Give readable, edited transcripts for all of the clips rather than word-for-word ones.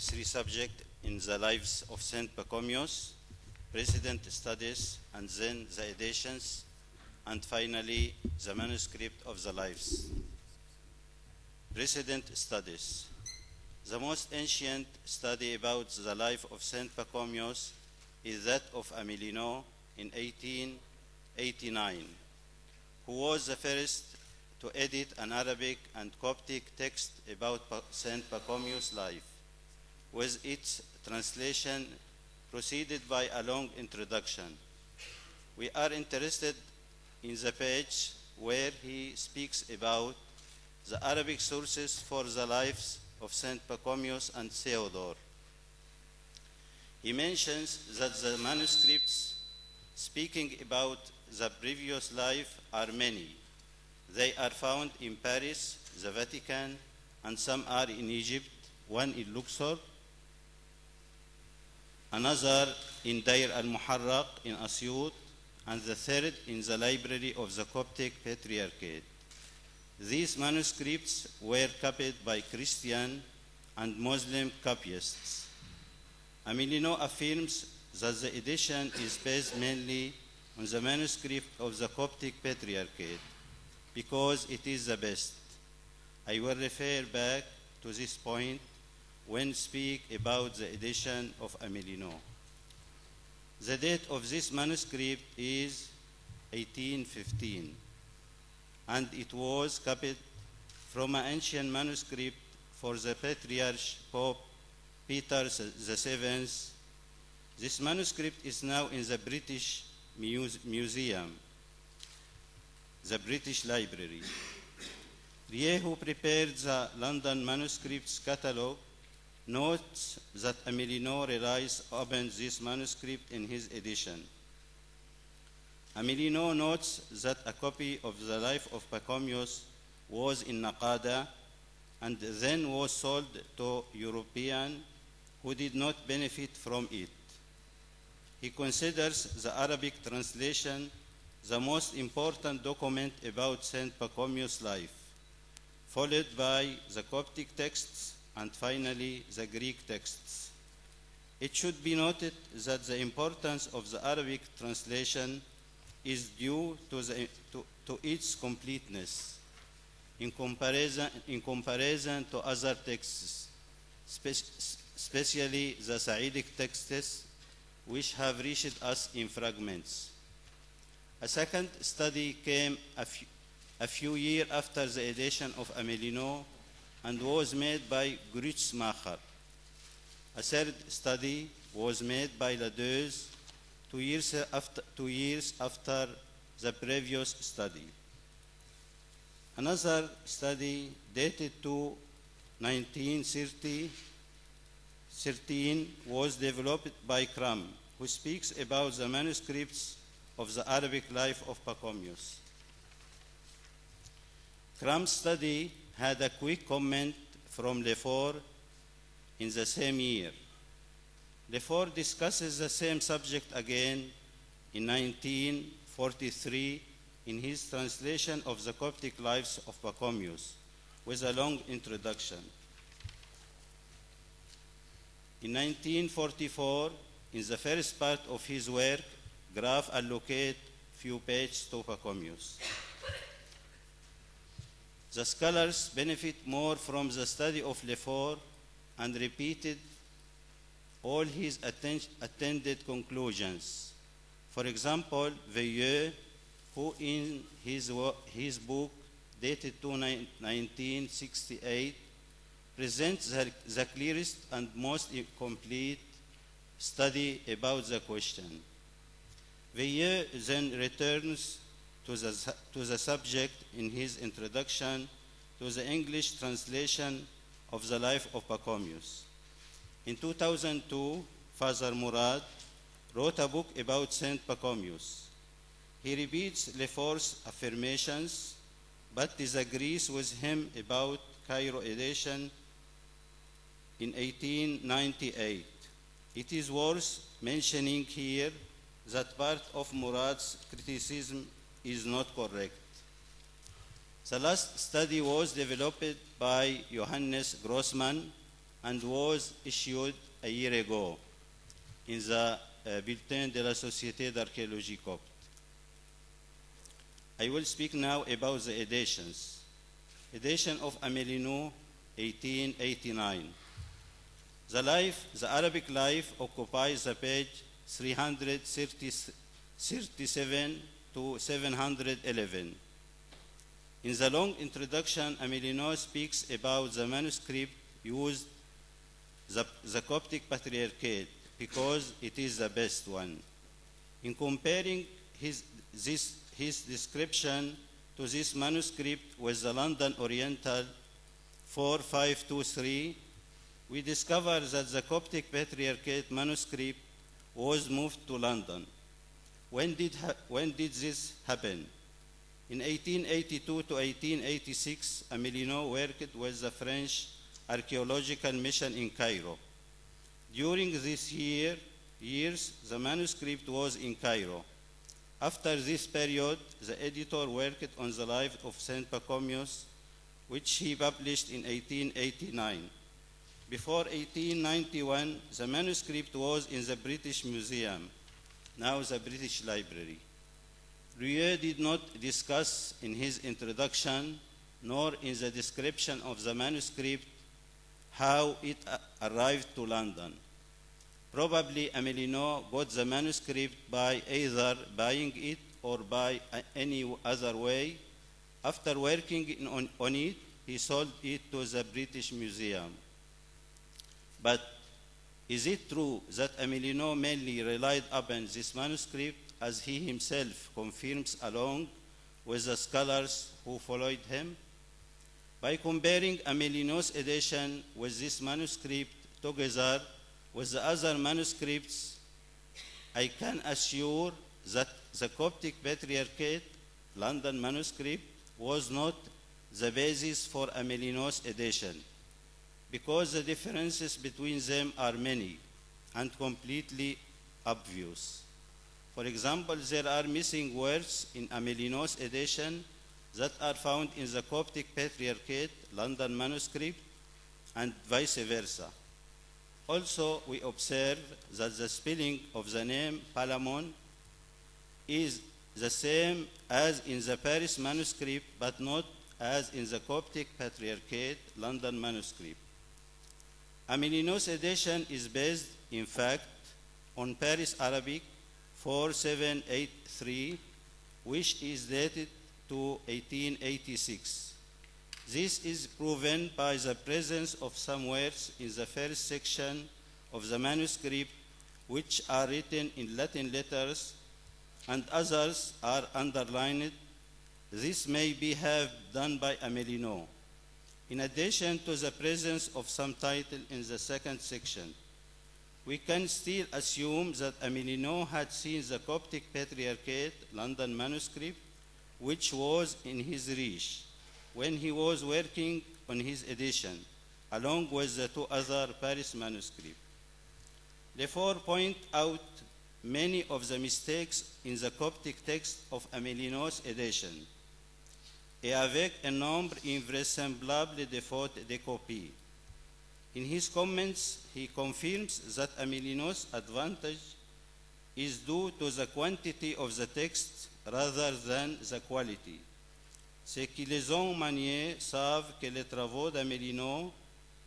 three subjects in the lives of Saint Pachomius: precedent studies, and then the editions, and finally the manuscript of the lives. Precedent studies. The most ancient study about the life of Saint Pachomius is that of Amelino in 1889, who was the first to edit an Arabic and Coptic text about Saint Pachomius' life, with its translation preceded by a long introduction. We are interested in the page where he speaks about the Arabic sources for the lives of Saint Pachomius and Theodore. He mentions that the manuscripts speaking about the previous life are many. They are found in Paris, the Vatican, and some are in Egypt, one in Luxor, another in Deir al-Muharraq in Asyut, and the third in the library of the Coptic Patriarchate. These manuscripts were copied by Christian and Muslim copyists. Amelino affirms that the edition is based mainly on the manuscript of the Coptic Patriarchate because it is the best. I will refer back to this point when speak about the edition of Amelino. The date of this manuscript is 1815, and it was copied from an ancient manuscript for the Patriarch Pope Peter VII. This manuscript is now in the British Museum, the British Library. Rie, who prepared the London Manuscripts Catalogue, notes that Amelino relies upon this manuscript in his edition. Amelino notes that a copy of the life of Pachomius was in Naqada and then was sold to Europeans who did not benefit from it. He considers the Arabic translation the most important document about Saint Pachomius' life, followed by the Coptic texts and finally the Greek texts. It should be noted that the importance of the Arabic translation is due to its completeness in comparison to other texts, especially the Sa'idic texts, which have reached us in fragments. A second study came a few years after the edition of Amelino and was made by Grützmacher. A third study was made by Ladeuze 2 years after the previous study. Another study dated to 1913 was developed by Cram, who speaks about the manuscripts of the Arabic life of Pachomius. Cram's study had a quick comment from Lefort in the same year. Lefort discusses the same subject again in 1943 in his translation of the Coptic lives of Pachomius, with a long introduction. In 1944, in the first part of his work, Graf allocate few pages to Pachomius. The scholars benefit more from the study of Lefort and repeated all his attended conclusions. For example, Veilleux, who in his book dated to 1968 presents the clearest and most complete study about the question. Veilleux then returns to the subject in his introduction to the English translation of the life of Pachomius. In 2002, Father Murad wrote a book about Saint Pachomius. He repeats Lefort's affirmations, but disagrees with him about Cairo edition in 1898. It is worth mentioning here that part of Murad's criticism is not correct. The last study was developed by Johannes Grossman and was issued a year ago in the Bulletin de la Société d'Archéologie Copte. I will speak now about the editions. Edition of Amelino, 1889. The Arabic life occupies the page 337 to 711. In the long introduction, Amelino speaks about the manuscript used the Coptic Patriarchate because it is the best one. In comparing his description to this manuscript with the London Oriental 4523, we discover that the Coptic Patriarchate manuscript was moved to London. When did this happen? In 1882 to 1886, Amelino worked with the French Archaeological Mission in Cairo. During these years, the manuscript was in Cairo. After this period, the editor worked on the life of Saint Pachomius, which he published in 1889. Before 1891, the manuscript was in the British Museum, now the British Library. Rieu did not discuss in his introduction, nor in the description of the manuscript, how it arrived to London. Probably Amelino got the manuscript by either buying it or by any other way. After working on it, he sold it to the British Museum. But is it true that Amelino mainly relied upon this manuscript, as he himself confirms along with the scholars who followed him? By comparing Amelino's edition with this manuscript together with the other manuscripts, I can assure that the Coptic Patriarchate London manuscript was not the basis for Amelino's edition, because the differences between them are many and completely obvious. For example, there are missing words in Amelino's edition that are found in the Coptic Patriarchate London manuscript and vice versa. Also, we observe that the spelling of the name Palamon is the same as in the Paris manuscript, but not as in the Coptic Patriarchate London manuscript. Amelino's edition is based, in fact, on Paris Arabic 4783, which is dated to 1886. This is proven by the presence of some words in the first section of the manuscript which are written in Latin letters and others are underlined. This may be have done by Amelino. In addition to the presence of some title in the second section, we can still assume that Amelino had seen the Coptic Patriarchate London manuscript, which was in his reach when he was working on his edition, along with the two other Paris manuscripts. Therefore, point out many of the mistakes in the Coptic text of Amelino's edition, et avec un nombre invraisemblable de fautes de copie. In his comments, he confirms that Amelino's advantage is due to the quantity of the text rather than the quality. Ceux qui les ont maniés savent que les travaux d'Amelino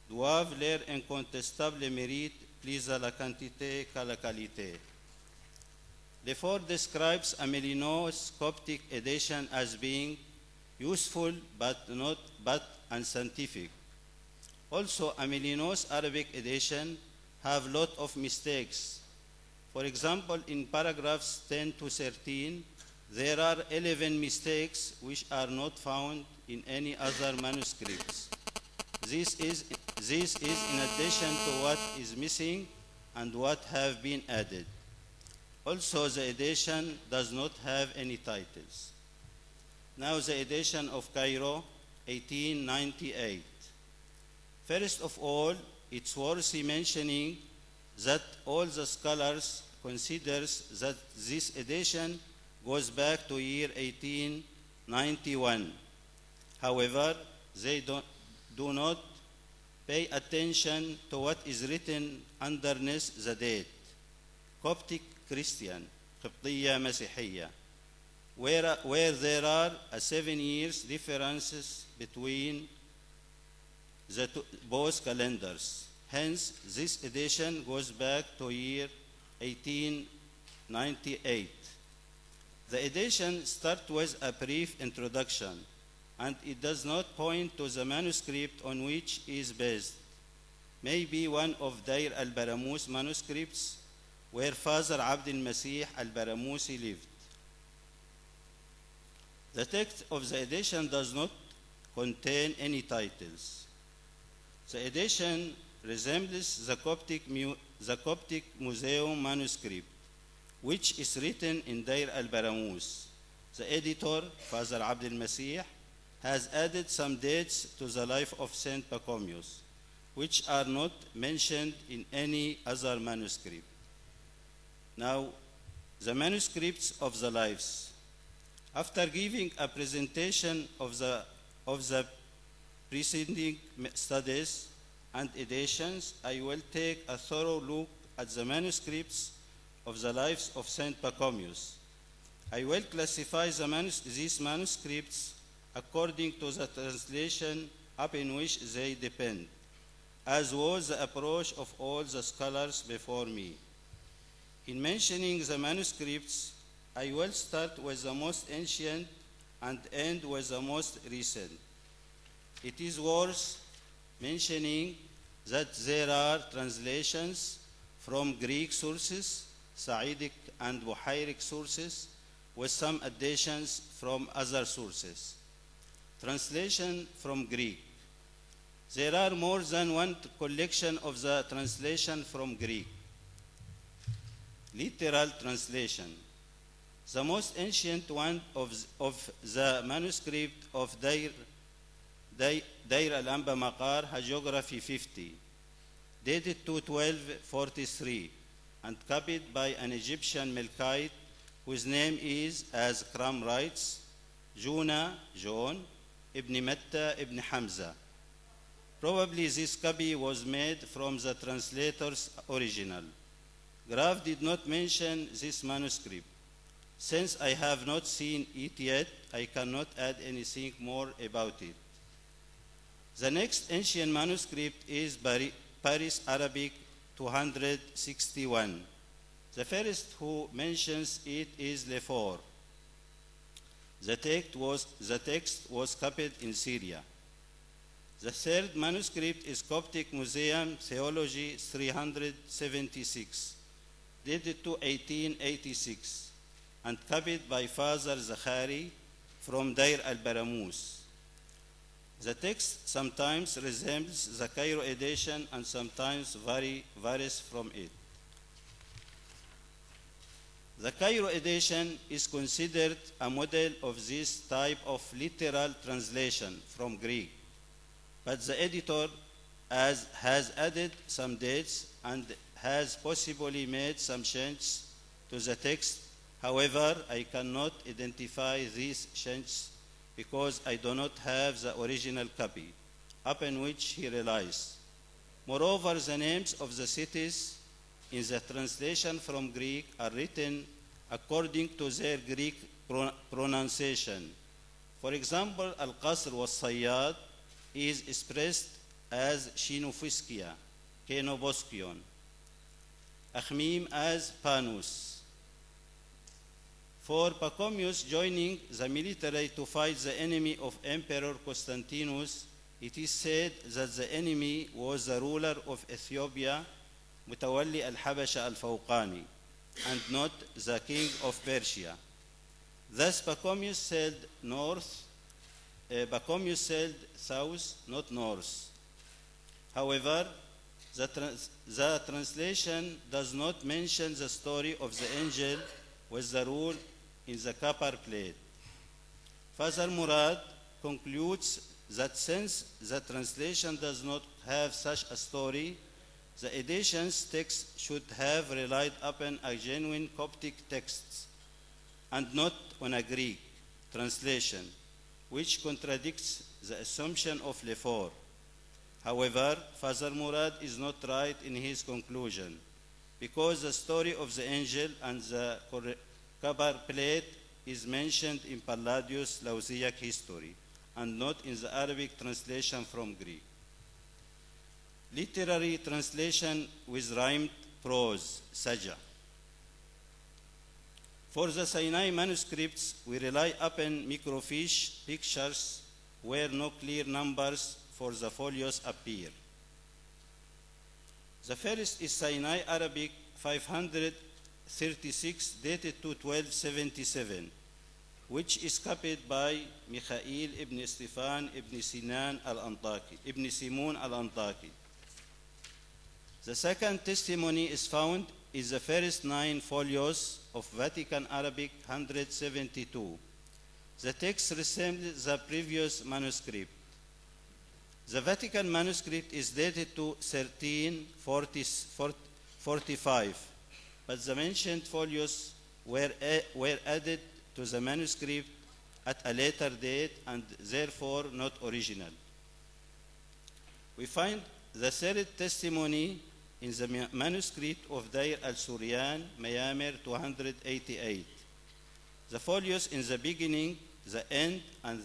doivent leur incontestable mérite plus à la quantité qu'à la qualité. Therefore describes Amelino's Coptic edition as being useful but unscientific. Also, Amelino's Arabic edition have lot of mistakes. For example, in paragraphs 10 to 13, there are 11 mistakes which are not found in any other manuscripts. This is in addition to what is missing and what have been added. Also, the edition does not have any titles. Now, the edition of Cairo, 1898. First of all, it's worth mentioning that all the scholars considers that this edition goes back to year 1891. However, they do not pay attention to what is written underneath the date. Coptic Christian, قبطية مسيحية, where there are 7 years differences between both calendars. Hence, this edition goes back to year 1898. The edition starts with a brief introduction, and it does not point to the manuscript on which it is based. Maybe one of Dair al-Baramus manuscripts where Father Abd al-Masih al-Baramusi lived. The text of the edition does not contain any titles. The edition resembles the Coptic Museum manuscript, which is written in Dair al-Baramus. The editor, Father Abd al-Masih, has added some dates to the life of Saint Pachomius, which are not mentioned in any other manuscript. Now, the manuscripts of the lives. After giving a presentation of the preceding studies and editions, I will take a thorough look at the manuscripts of the lives of Saint Pachomius. I will classify these manuscripts according to the translation upon which they depend, as was the approach of all the scholars before me. In mentioning the manuscripts, I will start with the most ancient and end with the most recent. It is worth mentioning that there are translations from Greek sources, Sa'idic and Buhairic sources, with some additions from other sources. Translation from Greek. There are more than one collection of the translation from Greek. Literal translation. The most ancient one of the manuscript of Dair al-Anba Maqar, Hagiography 50, dated to 1243, and copied by an Egyptian Melkite whose name is, as Kram writes, Juna, John, Ibn Matta, Ibn Hamza. Probably this copy was made from the translator's original. Graf did not mention this manuscript. Since I have not seen it yet, I cannot add anything more about it. The next ancient manuscript is Paris Arabic 261. The first who mentions it is Lefort. The text was copied in Syria. The third manuscript is Coptic Museum Theology 376, dated to 1886, and copied by Father Zakhari from Dair al-Baramus. The text sometimes resembles the Cairo edition and sometimes varies from it. The Cairo edition is considered a model of this type of literal translation from Greek, but the editor has added some dates and has possibly made some changes to the text. However, I cannot identify these changes because I do not have the original copy upon which he relies. Moreover, the names of the cities in the translation from Greek are written according to their Greek pronunciation. For example, Al-Qasr was Sayyad is expressed as Shinofiskia, Kenoboskion, Akhmim as Panus. For Pachomius joining the military to fight the enemy of Emperor Constantinus, it is said that the enemy was the ruler of Ethiopia, Mutawalli al-Habasha al-Fawqani, and not the king of Persia. Thus Pachomius sailed south, not north. However, the translation does not mention the story of the angel with the rule in the copper plate. Father Murad concludes that since the translation does not have such a story, the edition's text should have relied upon a genuine Coptic text and not on a Greek translation, which contradicts the assumption of Lefort. However, Father Murad is not right in his conclusion, because the story of the angel and the copper plate is mentioned in Palladius' Lausiac history and not in the Arabic translation from Greek. Literary translation with rhymed prose, Saja. For the Sinai manuscripts, we rely upon microfiche pictures where no clear numbers for the folios appear. The first is Sinai Arabic 536, dated to 1277, which is copied by Mikhail ibn Stefan ibn Sinan al-Antaki, ibn Simun al-Antaki. The second testimony is found in the first 9 folios of Vatican Arabic 172. The text resembles the previous manuscript. The Vatican manuscript is dated to 1345, but the mentioned folios were added to the manuscript at a later date and therefore not original. We find the third testimony in the manuscript of Dair al-Suryan, Mayamir 288. The folios in the beginning, the end, and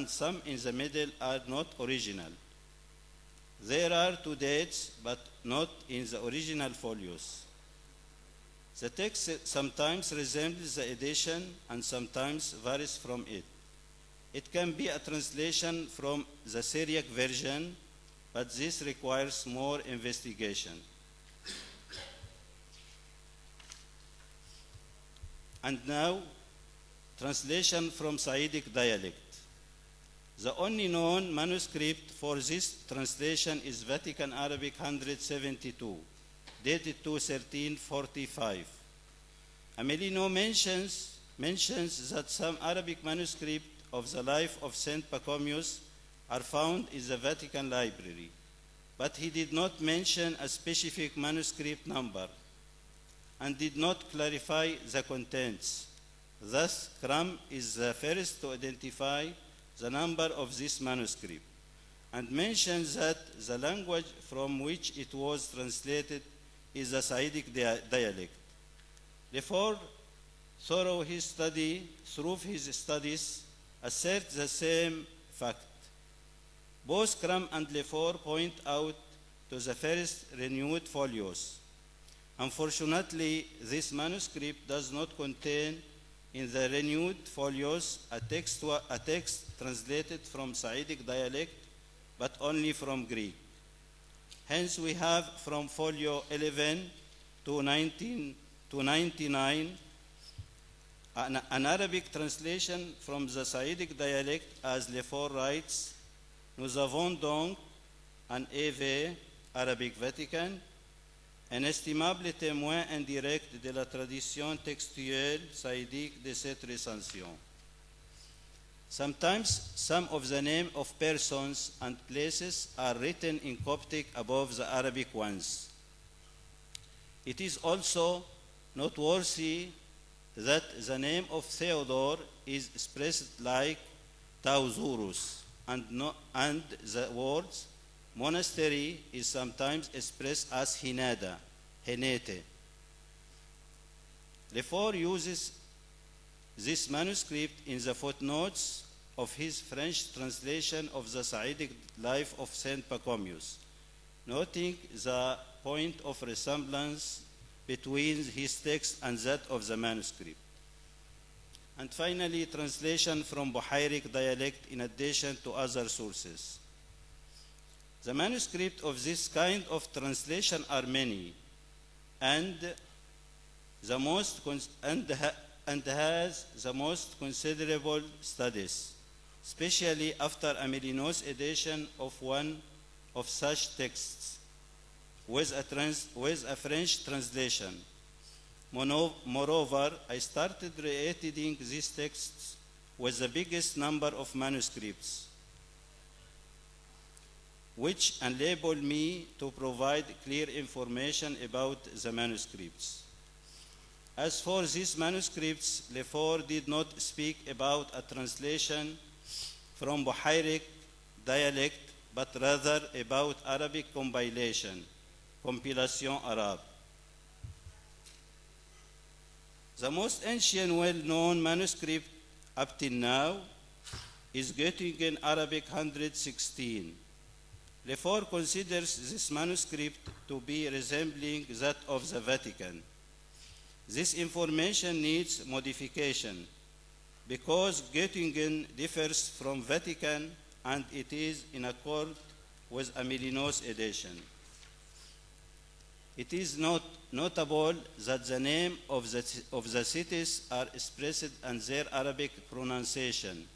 some in the middle are not original. There are 2 dates, but not in the original folios. The text sometimes resembles the edition and sometimes varies from it. It can be a translation from the Syriac version, but this requires more investigation. And now, translation from Sa'idic dialect. The only known manuscript for this translation is Vatican Arabic 172, dated to 1345. Amelino mentions that some Arabic manuscripts of the life of Saint Pachomius are found in the Vatican Library, but he did not mention a specific manuscript number and did not clarify the contents. Thus, Crum is the first to identify the number of this manuscript and mentions that the language from which it was translated is the Sa'idic dialect. Lefort, through his studies, asserts the same fact. Both Crum and Lefort point out to the first renewed folios. Unfortunately, this manuscript does not contain in the renewed folios a text translated from Sa'idic dialect, but only from Greek. Hence, we have from folio 11 to 99 an Arabic translation from the Sa'idic dialect, as Lefort writes, Nous avons donc un EV Arabic Vatican, un estimable témoin indirect de la tradition textuelle saïdique de cette recension. Sometimes some of the names of persons and places are written in Coptic above the Arabic ones. It is also noteworthy that the name of Theodore is expressed like Tauzurus, and the words monastery is sometimes expressed as Hinada, Henete. Lefort uses this manuscript in the footnotes of his French translation of the Sa'idic life of Saint Pachomius, noting the point of resemblance between his text and that of the manuscript. And finally, translation from Buhairic dialect in addition to other sources. The manuscripts of this kind of translation are many, and has the most considerable studies, especially after Amelino's edition of one of such texts with a French translation. Moreover, I started re-editing these texts with the biggest number of manuscripts, which enabled me to provide clear information about the manuscripts. As for these manuscripts, Lefort did not speak about a translation from Buhairic dialect, but rather about Arabic compilation Arabe. The most ancient well-known manuscript up till now is Göttingen Arabic 116. Lefort considers this manuscript to be resembling that of the Vatican. This information needs modification because Göttingen differs from Vatican and it is in accord with Amelineau's edition. It is notable that the name of the cities are expressed in their Arabic pronunciation,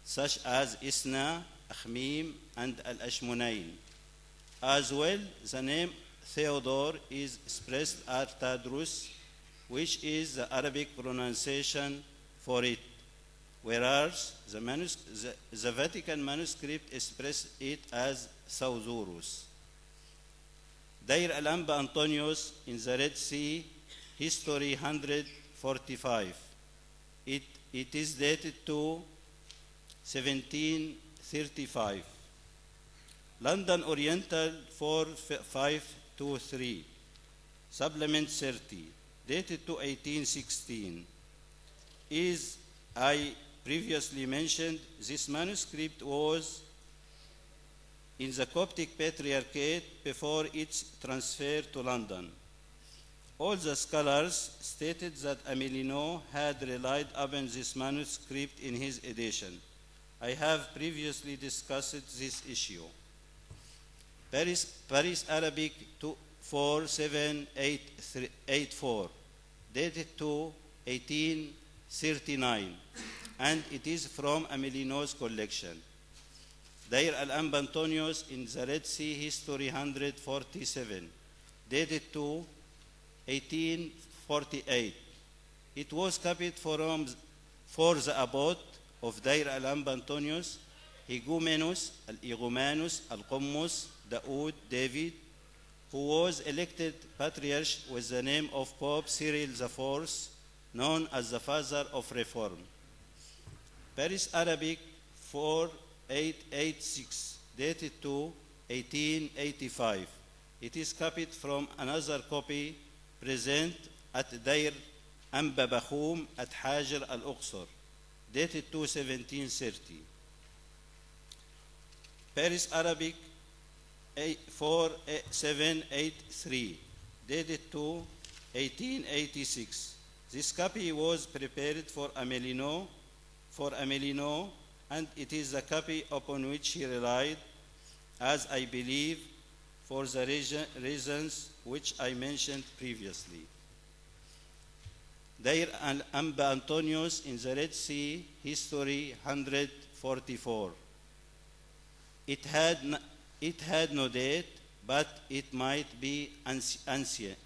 such as Esna, Akhmim, and Al-Ashmunayn. As well, the name Theodore is expressed as Tadrus, which is the Arabic pronunciation for it, whereas the Vatican manuscript expresses it as Sauzurus. Deir al-Anba Antonius in the Red Sea, History 145. It is dated to 1735. London Oriental 4523. Supplement 30, dated to 1816. As I previously mentioned, this manuscript was in the Coptic Patriarchate before its transfer to London. All the scholars stated that Amelineau had relied upon this manuscript in his edition. I have previously discussed this issue. Paris Arabic 4784, dated to 1839, and it is from Amelineau's collection. Deir al-Anba Antonius in the Red Sea, History 147, dated to 1848. It was copied for the abbot of Deir al-Anba Antonius, Higumenus, Al-Igumanus, Al-Qummus, Daoud, David, who was elected patriarch with the name of Pope Cyril IV, known as the Father of Reform. Paris Arabic 4886, dated to 1885. It is copied from another copy present at Deir Anba Bakhum at Hajar al-Uqsar, dated to 1730. Paris Arabic 4783, dated to 1886. This copy was prepared for Amelineau, and it is the copy upon which he relied, as I believe, for the reasons which I mentioned previously. Deir al-Anba Antonius in the Red Sea, History 144. It had no date, but it might be ancient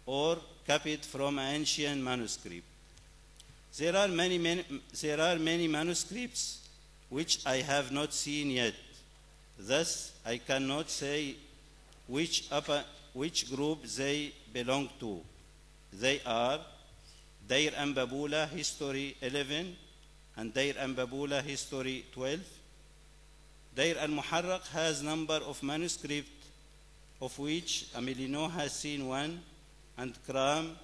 or copied from an ancient manuscript. There are many manuscripts which I have not seen yet. Thus, I cannot say which group they belong to. They are Deir Anba Bula, History 11, and Deir Anba Bula, History 12. Deir al-Muharraq has number of manuscripts, of which Amelineau has seen one, and Kram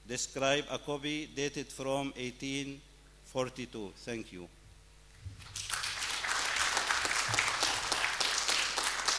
describe a copy dated from 1842. Thank you.